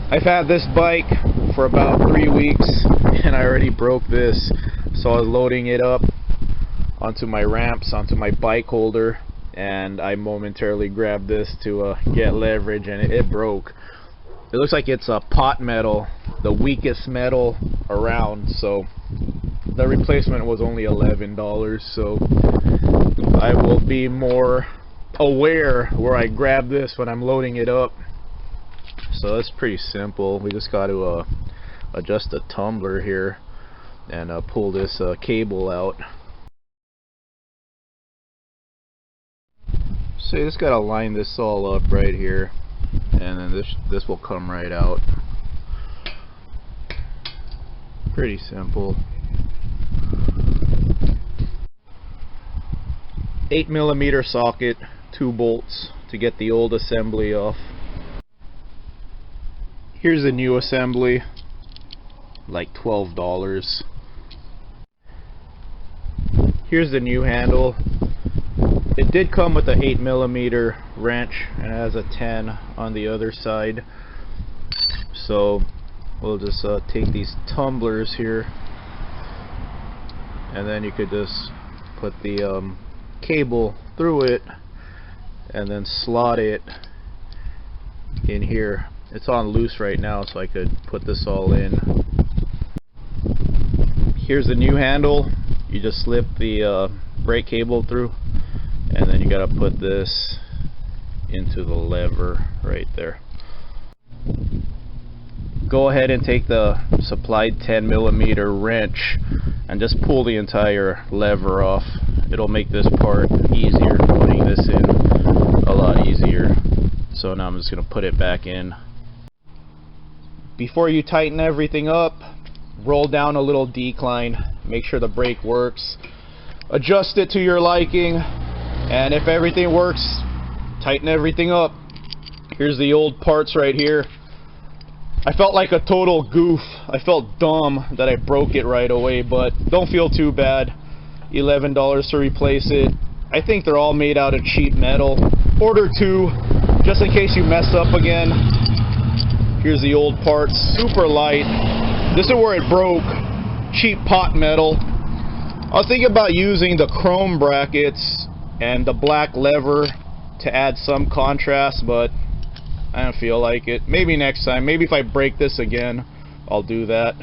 I've had this bike for about 3 weeks and I already broke this, so I was loading it up onto my ramps, onto my bike holder, and I momentarily grabbed this to get leverage, and it broke. It looks like it's a pot metal, the weakest metal around, so the replacement was only $11, so I will be more aware where I grab this when I'm loading it up. So that's pretty simple. We just got to adjust the tumbler here and pull this cable out. So you just got to line this all up right here, and then this will come right out. Pretty simple. 8mm socket, 2 bolts to get the old assembly off. Here's the new assembly, like $12. Here's the new handle. It did come with an 8mm wrench and it has a 10 on the other side. So we'll just take these tumblers here, and then you could just put the cable through it and then slot it in here. It's on loose right now, so I could put this all in. Here's the new handle. You just slip the brake cable through, and then you gotta put this into the lever right there. Go ahead and take the supplied 10mm wrench and just pull the entire lever off. It'll make this part easier, putting this in a lot easier. So now I'm just gonna put it back in. Before you tighten everything up, roll down a little decline, make sure the brake works, adjust it to your liking, and if everything works, tighten everything up. Here's the old parts right here. I felt like a total goof. I felt dumb that I broke it right away, but don't feel too bad. $11 to replace it. I think they're all made out of cheap metal. Order 2 just in case you mess up again. Here's the old parts, super light. This is where it broke. Cheap pot metal. I was thinking about using the chrome brackets and the black lever to add some contrast, but I don't feel like it. Maybe next time. Maybe if I break this again, I'll do that.